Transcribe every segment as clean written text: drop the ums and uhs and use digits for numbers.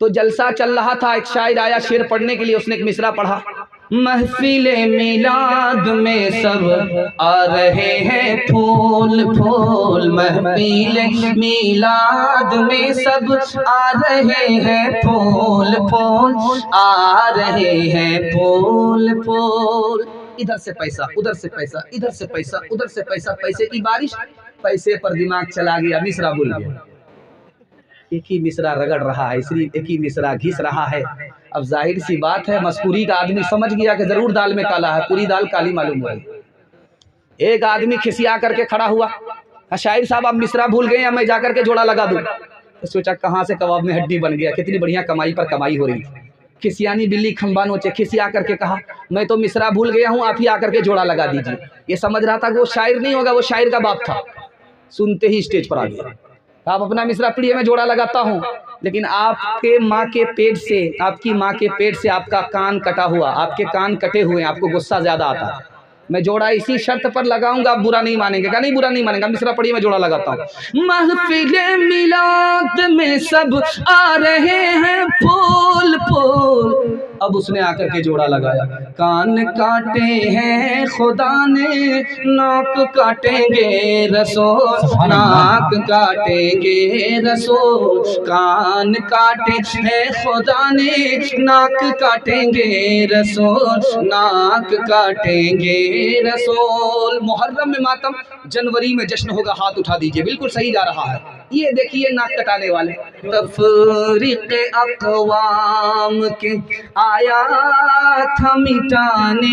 तो जलसा चल रहा था, एक शायर आया शेर पढ़ने के लिए, उसने एक मिसरा पढ़ा। महफिले मिलाद में सब आ रहे हैं फूल फूल, महफिले मिलाद में सब आ रहे हैं फूल फूल, आ रहे हैं फूल फूल। इधर से पैसा, उधर से पैसा, इधर से पैसा, उधर से पैसा, पैसे की बारिश, पैसे पर दिमाग चला गया, मिसरा भूल गया। एक ही मिसरा रगड़ रहा है, इसलिए एक ही मिसरा घिस रहा है। अब जाहिर सी बात है, मस्कुरी का आदमी समझ गया कि जरूर दाल में काला है, पूरी दाल काली मालूम हो रही। एक आदमी खिसिया करके खड़ा हुआ, शायर साहब आप मिसरा भूल गए या मैं जाकर के जोड़ा लगा दूं? तो सोचा कहाँ से कबाब में हड्डी बन गया, कितनी बढ़िया कमाई पर कमाई हो रही। खिसियानी बिल्ली खंबा नोचे, खिसिया करके कहा मैं तो मिसरा भूल गया हूँ, आप ही आकर के जोड़ा लगा दीजिए। ये समझ रहा था कि वो शायर नहीं होगा, वो शायर का बाप था। सुनते ही स्टेज पर आ गया, आप अपना मिसरा पढ़िए, मैं जोड़ा लगाता हूँ। लेकिन आपके माँ के पेट से, आपकी माँ के पेट से आपका कान कटा हुआ, आपके कान कटे हुए, आपको गुस्सा ज्यादा आता है। मैं जोड़ा इसी शर्त पर लगाऊंगा, आप बुरा नहीं मानेंगे। क्या नहीं बुरा नहीं मानेंगे, मिसरा पढ़िए, मैं जोड़ा लगाता हूँ। महफिले मिलाद में सब आ रहे हैं फूल फूल। अब उसने आकर के जोड़ा लगाया। कान काटे हैं खुदा ने, नाक काटेंगे रसूल, नाक काटेंगे रसूल। कान काटे हैं खुदा ने, नाक काटेंगे रसूल, नाक काटेंगे रसूल। मुहर्रम में मातम, जनवरी में जश्न होगा, हाथ उठा दीजिए, बिल्कुल सही जा रहा है। ये देखिए नाक कटाने वाले। तफरीक़ अक़वाम के आया था मिटाने,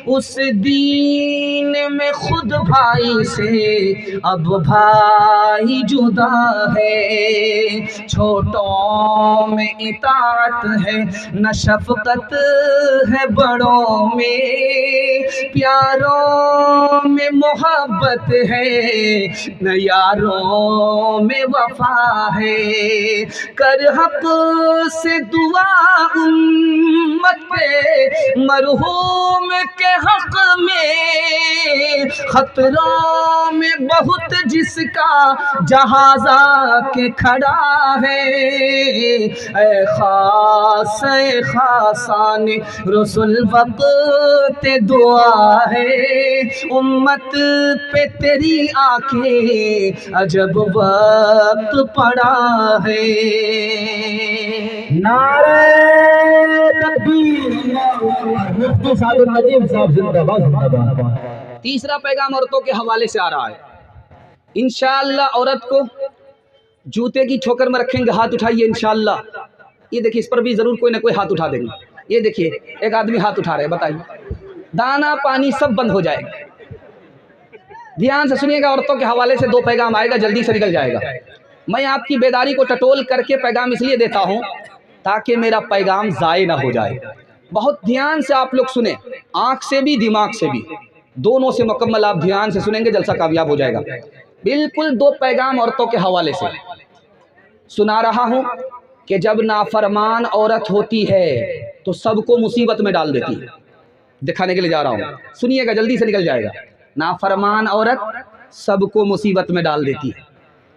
उस दीन में खुद भाई से अब भाई जुदा है। छोटों में इताअत है न शफ़क़त है बड़ों में, प्यारों में मोहब्बत है न यारों में वफा है। कर हक़ से दुआ उम्मत पे मरहूम के हक़ में, खतरों में बहुत जिसका जहाज़ा के खड़ा है। ऐ खासान रसूल वक़्त दुआ है, उम्मत पे तेरी आंखें अजब वक्त पड़ा है। नारे तकबीर, मुफ्ती सादुल नजीम साहब जिंदाबाद जिंदाबाद। तीसरा पैगाम औरतों के हवाले से आ रहा है। इंशाअल्लाह औरत को जूते की ठोकर में रखेंगे, हाथ उठाइए इंशाअल्लाह। ये देखिए, इस पर भी जरूर कोई ना कोई हाथ उठा देंगे। ये देखिए एक आदमी हाथ उठा रहे हैं, बताइए, दाना पानी सब बंद हो जाएगा। ध्यान से सुनिएगा, औरतों के हवाले से दो पैगाम आएगा, जल्दी से निकल जाएगा। मैं आपकी बेदारी को टटोल करके पैगाम इसलिए देता हूँ ताकि मेरा पैगाम ज़ाय ना हो जाए। बहुत ध्यान से आप लोग सुने, आँख से भी दिमाग से भी, दोनों से मुकम्मल आप ध्यान से सुनेंगे, जलसा कामयाब हो जाएगा। बिल्कुल दो पैगाम औरतों के हवाले से सुना रहा हूँ कि जब नाफरमान औरत होती है तो सबको मुसीबत में डाल देती है। दिखाने के लिए जा रहा हूँ, सुनिएगा, जल्दी से निकल जाएगा। नाफरमान औरत सबको मुसीबत में डाल देती है।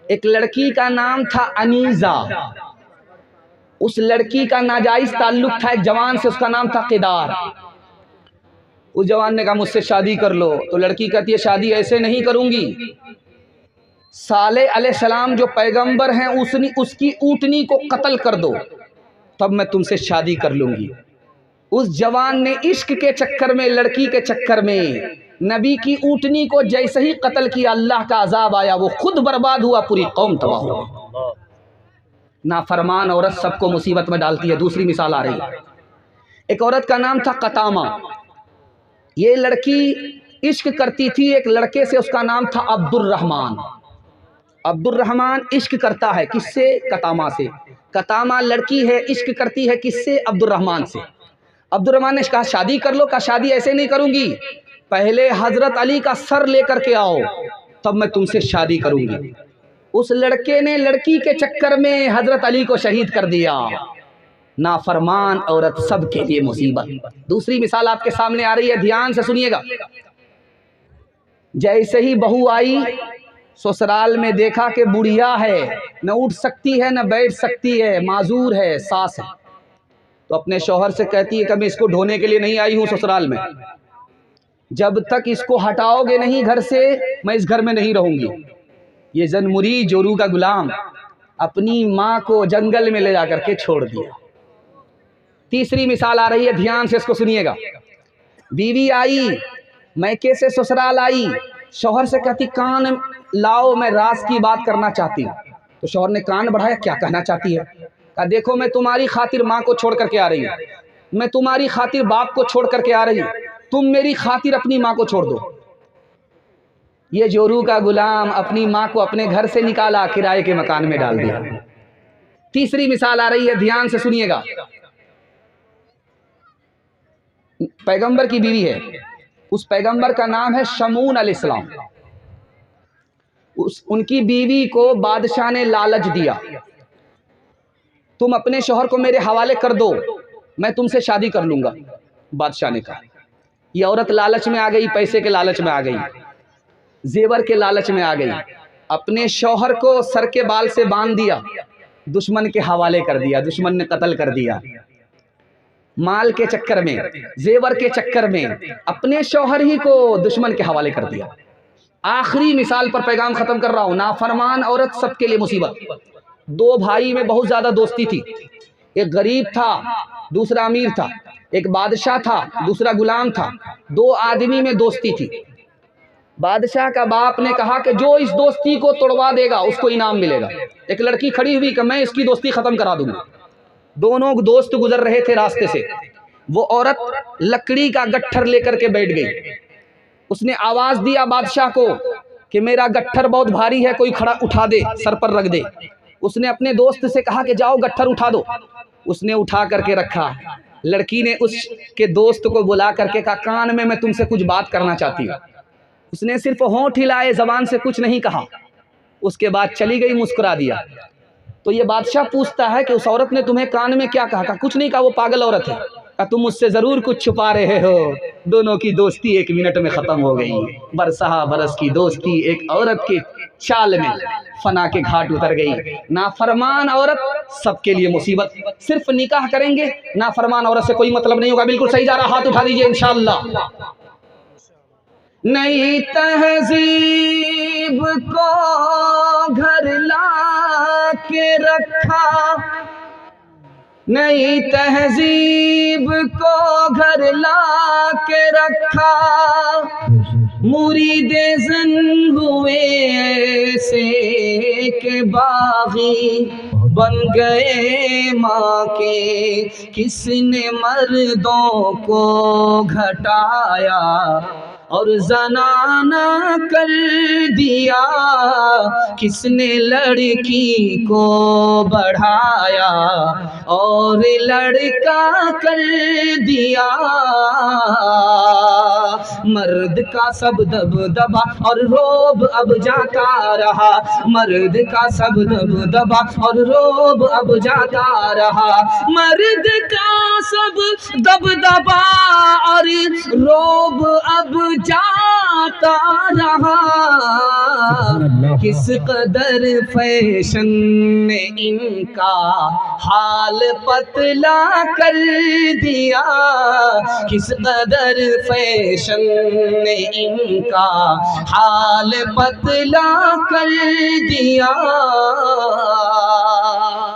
एक लड़की का नाम था अनीजा, उस लड़की का नाजायज ताल्लुक था एक जवान से, उसका नाम था किदार। उस जवान ने कहा मुझसे शादी कर लो, तो लड़की कहती है शादी ऐसे नहीं करूंगी, सालेह अलैहिस्सलाम जो पैगंबर हैं उसकी ऊँटनी को कत्ल कर दो, तब मैं तुमसे शादी कर लूंगी। उस जवान ने इश्क के चक्कर में, लड़की के चक्कर में नबी की ऊँटनी को जैसे ही कत्ल किया, अल्लाह का अजाब आया, वो खुद बर्बाद हुआ, पूरी कौम तबाह हो गई। नाफरमान औरत सबको मुसीबत में डालती है। दूसरी मिसाल आ रही है, एक औरत का नाम था कतामा। ये लड़की इश्क करती थी एक लड़के से, उसका नाम था अब्दुर्रहमान। अब्दुर्रहमान इश्क करता है किससे? कतामा से। कतामा लड़की है, इश्क करती है किससे? अब्दुर्रहमान से। अब्दुर्रहमान ने कहा शादी कर लो, कहा शादी ऐसे नहीं करूंगी, पहले हजरत अली का सर लेकर के आओ, तब मैं तुमसे शादी करूंगी। उस लड़के ने लड़की के चक्कर में हजरत अली को शहीद कर दिया। नाफरमान औरत सबके लिए मुसीबत। दूसरी मिसाल आपके सामने आ रही है, ध्यान से सुनिएगा। जैसे ही बहू आई, ससुराल में देखा कि बुढ़िया है, न उठ सकती है न बैठ सकती है, माजूर है, सास है। तो अपने शौहर से कहती है कि मैं इसको ढोने के लिए नहीं आई हूँ ससुराल में, जब तक इसको हटाओगे नहीं घर से मैं इस घर में नहीं रहूंगी। ये ज़न्मुरी जोरू का गुलाम अपनी माँ को जंगल में ले जाकर के छोड़ दिया। तीसरी मिसाल आ रही है, ध्यान से इसको सुनिएगा। बीवी आई, मैके से ससुराल आई, शौहर से कहती कान लाओ, मैं राज की बात करना चाहती हूँ। तो शौहर ने कान बढ़ाया, क्या कहना चाहती है? कहा देखो मैं तुम्हारी खातिर माँ को छोड़ करके आ रही हूँ, मैं तुम्हारी खातिर बाप को छोड़ करके आ रही हूँ, तुम मेरी खातिर अपनी माँ को छोड़ दो। ये जोरू का गुलाम अपनी माँ को अपने घर से निकाला, किराए के मकान में डाल दिया। तीसरी मिसाल आ रही है, ध्यान से सुनिएगा। पैगंबर की बीवी है, उस पैगंबर का नाम है शमून अलैहिस्सलाम। उनकी बीवी को बादशाह ने लालच दिया, तुम अपने शौहर को मेरे हवाले कर दो, मैं तुमसे शादी कर लूंगा। बादशाह ने कहा। ये औरत लालच में आ गई, पैसे के लालच में आ गई, जेवर के लालच में आ गई, अपने शौहर को सर के बाल से बांध दिया, दुश्मन के हवाले कर दिया, दुश्मन ने कत्ल कर दिया। माल के चक्कर में, जेवर के चक्कर में अपने शौहर ही को दुश्मन के हवाले कर दिया। आखिरी मिसाल पर पैगाम खत्म कर रहा हूं। नाफरमान औरत सबके लिए मुसीबत। दो भाई में बहुत ज्यादा दोस्ती थी, एक गरीब था दूसरा अमीर था, एक बादशाह था दूसरा गुलाम था, दो आदमी में दोस्ती थी। बादशाह का बाप ने कहा कि जो इस दोस्ती को तोड़वा देगा उसको इनाम मिलेगा। एक लड़की खड़ी हुई कि मैं इसकी दोस्ती खत्म करा दूंगा। दोनों दोस्त गुजर रहे थे रास्ते से, वो औरत लकड़ी का गट्ठर लेकर के बैठ गई। उसने आवाज दिया बादशाह को कि मेरा गट्ठर बहुत भारी है, कोई खड़ा उठा दे, सर पर रख दे। उसने अपने दोस्त से कहा कि जाओ गट्ठर उठा दो। उसने उठा करके रखा। लड़की ने उसके दोस्त को बुला करके कहा कान में मैं तुमसे कुछ बात करना चाहती हूँ। उसने सिर्फ होंठ हिलाए, जबान से कुछ नहीं कहा। उसके बाद चली गई, मुस्कुरा दिया। तो ये बादशाह पूछता है कि उस औरत ने तुम्हें कान में क्या कहा? कुछ नहीं कहा, वो पागल औरत है। कहा तुम मुझसे जरूर कुछ छुपा रहे हो। दोनों की दोस्ती 1 मिनट में खत्म हो गई। बरसहा बरस की दोस्ती एक औरत के चाल में फना के घाट उतर गई। नाफरमान औरत सबके लिए मुसीबत। सिर्फ निकाह करेंगे, नाफरमान औरत से कोई मतलब नहीं होगा। बिल्कुल सही जा रहा, हाथ उठा दीजिए इंशाअल्लाह। नई तहजीब को घर ला के रखा, नई तहजीब को घर ला के रखा, मुरीदे ज़न हुए से के बागी बन गए माँ के। किसने मर्दों को घटाया और जनाना कर दिया, किसने लड़की को बढ़ाया और लड़का कर दिया। मर्द का सब दबदबा और रोब अब जाता रहा, मर्द का सब दबदबा और रोब अब जाता रहा, मर्द का सब दबदबा और रोब अब जाता रहा। किस कदर फैशन ने इनका हाल पतला कर दिया, किस कदर फैशन ने इनका हाल पतला कर दिया।